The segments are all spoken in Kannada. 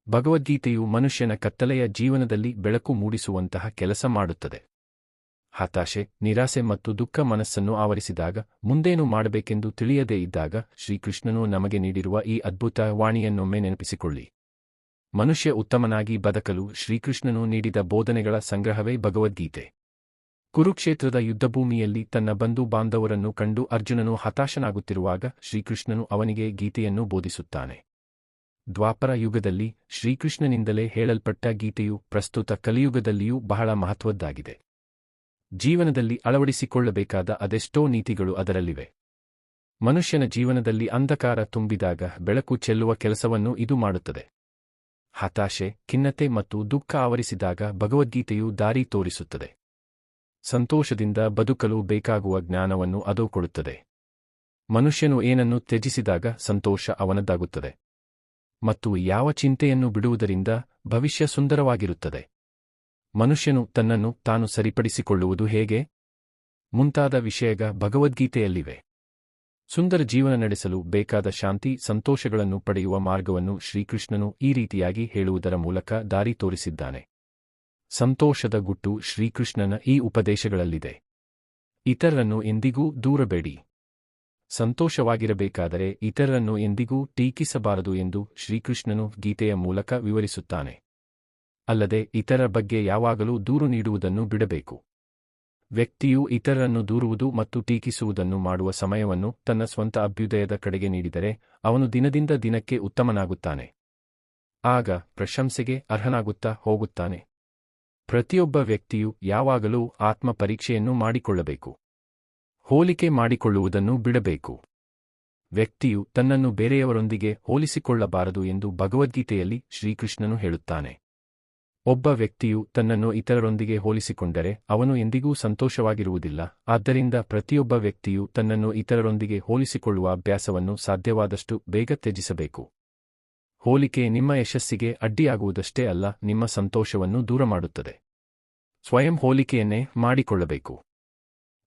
ಭಗವದ್ಗೀತೆಯು ಮನುಷ್ಯನ ಕತ್ತಲೆಯ ಜೀವನದಲ್ಲಿ ಬೆಳಕು ಮೂಡಿಸುವಂತಹ ಕೆಲಸ ಮಾಡುತ್ತದೆ. ಹತಾಶೆ, ನಿರಾಸೆ ಮತ್ತು ದುಃಖ ಮನಸ್ಸನ್ನು ಆವರಿಸಿದಾಗ, ಮುಂದೇನು ಮಾಡಬೇಕೆಂದು ತಿಳಿಯದೇ ಇದ್ದಾಗ, ಶ್ರೀಕೃಷ್ಣನು ನಮಗೆ ನೀಡಿರುವ ಈ ಅದ್ಭುತ ವಾಣಿಯನ್ನೊಮ್ಮೆ ನೆನಪಿಸಿಕೊಳ್ಳಿ. ಮನುಷ್ಯ ಉತ್ತಮನಾಗಿ ಬದುಕಲು ಶ್ರೀಕೃಷ್ಣನು ನೀಡಿದ ಬೋಧನೆಗಳ ಸಂಗ್ರಹವೇ ಭಗವದ್ಗೀತೆ. ಕುರುಕ್ಷೇತ್ರದ ಯುದ್ಧಭೂಮಿಯಲ್ಲಿ ತನ್ನ ಬಂಧು ಬಾಂಧವರನ್ನು ಕಂಡು ಅರ್ಜುನನು ಹತಾಶನಾಗುತ್ತಿರುವಾಗ ಶ್ರೀಕೃಷ್ಣನು ಅವನಿಗೆ ಗೀತೆಯನ್ನು ಬೋಧಿಸುತ್ತಾನೆ. ದ್ವಾಪರ ಯುಗದಲ್ಲಿ ಶ್ರೀಕೃಷ್ಣನಿಂದಲೇ ಹೇಳಲ್ಪಟ್ಟ ಗೀತೆಯು ಪ್ರಸ್ತುತ ಕಲಿಯುಗದಲ್ಲಿಯೂ ಬಹಳ ಮಹತ್ವದ್ದಾಗಿದೆ. ಜೀವನದಲ್ಲಿ ಅಳವಡಿಸಿಕೊಳ್ಳಬೇಕಾದ ಅದೆಷ್ಟೋ ನೀತಿಗಳು ಅದರಲ್ಲಿವೆ. ಮನುಷ್ಯನ ಜೀವನದಲ್ಲಿ ಅಂಧಕಾರ ತುಂಬಿದಾಗ ಬೆಳಕು ಚೆಲ್ಲುವ ಕೆಲಸವನ್ನು ಇದು ಮಾಡುತ್ತದೆ. ಹತಾಶೆ, ಖಿನ್ನತೆ ಮತ್ತು ದುಃಖ ಆವರಿಸಿದಾಗ ಭಗವದ್ಗೀತೆಯು ದಾರಿ ತೋರಿಸುತ್ತದೆ. ಸಂತೋಷದಿಂದ ಬದುಕಲು ಬೇಕಾಗುವ ಜ್ಞಾನವನ್ನು ಅದು ಕೊಡುತ್ತದೆ. ಮನುಷ್ಯನು ಏನನ್ನು ತ್ಯಜಿಸಿದಾಗ ಸಂತೋಷ ಅವನದ್ದಾಗುತ್ತದೆ. ಮತ್ತು ಯಾವ ಚಿಂತೆಯನ್ನು ಬಿಡುವುದರಿಂದ ಭವಿಷ್ಯ ಸುಂದರವಾಗಿರುತ್ತದೆ. ಮನುಷ್ಯನು ತನ್ನನ್ನು ತಾನು ಸರಿಪಡಿಸಿಕೊಳ್ಳುವುದು ಹೇಗೆ? ಮುಂತಾದ ವಿಷಯಗ ಭಗವದ್ಗೀತೆಯಲ್ಲಿವೆ. ಸುಂದರ ಜೀವನ ನಡೆಸಲು ಬೇಕಾದ ಶಾಂತಿ, ಸಂತೋಷಗಳನ್ನು ಪಡೆಯುವ ಮಾರ್ಗವನ್ನು ಶ್ರೀಕೃಷ್ಣನು ಈ ರೀತಿಯಾಗಿ ಹೇಳುವುದರ ಮೂಲಕ ದಾರಿ ತೋರಿಸಿದ್ದಾನೆ. ಸಂತೋಷದ ಗುಟ್ಟು ಶ್ರೀಕೃಷ್ಣನ ಈ ಉಪದೇಶಗಳಲ್ಲಿದೆ. ಇತರರನ್ನು ಎಂದಿಗೂ ದೂರಬೇಡಿ. ಸಂತೋಷವಾಗಿರಬೇಕಾದರೆ ಇತರರನ್ನು ಎಂದಿಗೂ ಟೀಕಿಸಬಾರದು ಎಂದು ಶ್ರೀಕೃಷ್ಣನು ಗೀತೆಯ ಮೂಲಕ ವಿವರಿಸುತ್ತಾನೆ. ಅಲ್ಲದೆ ಇತರರ ಬಗ್ಗೆ ಯಾವಾಗಲೂ ದೂರು ನೀಡುವುದನ್ನು ಬಿಡಬೇಕು. ವ್ಯಕ್ತಿಯು ಇತರರನ್ನು ದೂರುವುದು ಮತ್ತು ಟೀಕಿಸುವುದನ್ನು ಮಾಡುವ ಸಮಯವನ್ನು ತನ್ನ ಸ್ವಂತ ಅಭ್ಯುದಯದ ಕಡೆಗೆ ನೀಡಿದರೆ ಅವನು ದಿನದಿಂದ ದಿನಕ್ಕೆ ಉತ್ತಮನಾಗುತ್ತಾನೆ. ಆಗ ಪ್ರಶಂಸೆಗೆ ಅರ್ಹನಾಗುತ್ತಾ ಹೋಗುತ್ತಾನೆ. ಪ್ರತಿಯೊಬ್ಬ ವ್ಯಕ್ತಿಯು ಯಾವಾಗಲೂ ಆತ್ಮ ಪರೀಕ್ಷೆಯನ್ನು ಮಾಡಿಕೊಳ್ಳಬೇಕು. ಹೋಲಿಕೆ ಮಾಡಿಕೊಳ್ಳುವುದನ್ನು ಬಿಡಬೇಕು. ವ್ಯಕ್ತಿಯು ತನ್ನನ್ನು ಬೇರೆಯವರೊಂದಿಗೆ ಹೋಲಿಸಿಕೊಳ್ಳಬಾರದು ಎಂದು ಭಗವದ್ಗೀತೆಯಲ್ಲಿ ಶ್ರೀಕೃಷ್ಣನು ಹೇಳುತ್ತಾನೆ. ಒಬ್ಬ ವ್ಯಕ್ತಿಯು ತನ್ನನ್ನು ಇತರರೊಂದಿಗೆ ಹೋಲಿಸಿಕೊಂಡರೆ ಅವನು ಎಂದಿಗೂ ಸಂತೋಷವಾಗಿರುವುದಿಲ್ಲ. ಆದ್ದರಿಂದ ಪ್ರತಿಯೊಬ್ಬ ವ್ಯಕ್ತಿಯು ತನ್ನನ್ನು ಇತರರೊಂದಿಗೆ ಹೋಲಿಸಿಕೊಳ್ಳುವ ಅಭ್ಯಾಸವನ್ನು ಸಾಧ್ಯವಾದಷ್ಟು ಬೇಗ ತ್ಯಜಿಸಬೇಕು. ಹೋಲಿಕೆ ನಿಮ್ಮ ಯಶಸ್ಸಿಗೆ ಅಡ್ಡಿಯಾಗುವುದಷ್ಟೇ ಅಲ್ಲ, ನಿಮ್ಮ ಸಂತೋಷವನ್ನು ದೂರ ಮಾಡುತ್ತದೆ. ಸ್ವಯಂ ಹೋಲಿಕೆಯನ್ನೇ ಮಾಡಿಕೊಳ್ಳಬೇಕು.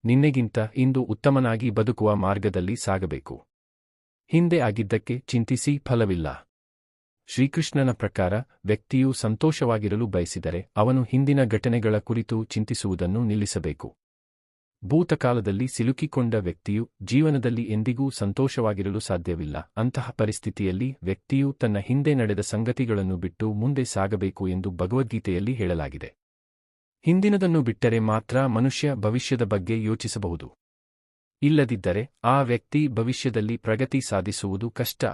ನಿನ್ನೆಗಿಂತ ಇಂದು ಉತ್ತಮನಾಗಿ ಬದುಕುವ ಮಾರ್ಗದಲ್ಲಿ ಸಾಗಬೇಕು. ಹಿಂದೆ ಆಗಿದ್ದಕ್ಕೆ ಚಿಂತಿಸಿ ಫಲವಿಲ್ಲ. ಶ್ರೀಕೃಷ್ಣನ ಪ್ರಕಾರ ವ್ಯಕ್ತಿಯು ಸಂತೋಷವಾಗಿರಲು ಬಯಸಿದರೆ ಅವನು ಹಿಂದಿನ ಘಟನೆಗಳ ಕುರಿತು ಚಿಂತಿಸುವುದನ್ನು ನಿಲ್ಲಿಸಬೇಕು. ಭೂತಕಾಲದಲ್ಲಿ ಸಿಲುಕಿಕೊಂಡ ವ್ಯಕ್ತಿಯು ಜೀವನದಲ್ಲಿ ಎಂದಿಗೂ ಸಂತೋಷವಾಗಿರಲು ಸಾಧ್ಯವಿಲ್ಲ. ಅಂತಹ ಪರಿಸ್ಥಿತಿಯಲ್ಲಿ ವ್ಯಕ್ತಿಯು ತನ್ನ ಹಿಂದೆ ನಡೆದ ಸಂಗತಿಗಳನ್ನು ಬಿಟ್ಟು ಮುಂದೆ ಸಾಗಬೇಕು ಎಂದು ಭಗವದ್ಗೀತೆಯಲ್ಲಿ ಹೇಳಲಾಗಿದೆ. ಹಿಂದಿನದನ್ನು ಬಿಟ್ಟರೆ ಮಾತ್ರ ಮನುಷ್ಯ ಭವಿಷ್ಯದ ಬಗ್ಗೆ ಯೋಚಿಸಬಹುದು. ಇಲ್ಲದಿದ್ದರೆ ಆ ವ್ಯಕ್ತಿ ಭವಿಷ್ಯದಲ್ಲಿ ಪ್ರಗತಿ ಸಾಧಿಸುವುದು ಕಷ್ಟ.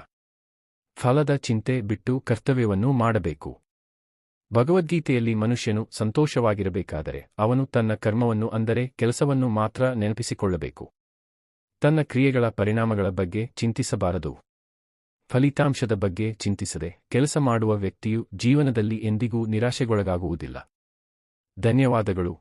ಫಲದ ಚಿಂತೆ ಬಿಟ್ಟು ಕರ್ತವ್ಯವನ್ನು ಮಾಡಬೇಕು. ಭಗವದ್ಗೀತೆಯಲ್ಲಿ ಮನುಷ್ಯನು ಸಂತೋಷವಾಗಿರಬೇಕಾದರೆ ಅವನು ತನ್ನ ಕರ್ಮವನ್ನು ಅಂದರೆ ಕೆಲಸವನ್ನು ಮಾತ್ರ ನೆನಪಿಸಿಕೊಳ್ಳಬೇಕು. ತನ್ನ ಕ್ರಿಯೆಗಳ ಪರಿಣಾಮಗಳ ಬಗ್ಗೆ ಚಿಂತಿಸಬಾರದು. ಫಲಿತಾಂಶದ ಬಗ್ಗೆ ಚಿಂತಿಸದೆ ಕೆಲಸ ಮಾಡುವ ವ್ಯಕ್ತಿಯು ಜೀವನದಲ್ಲಿ ಎಂದಿಗೂ ನಿರಾಶೆಗೊಳಗಾಗುವುದಿಲ್ಲ. ಧನ್ಯವಾದಗಳು.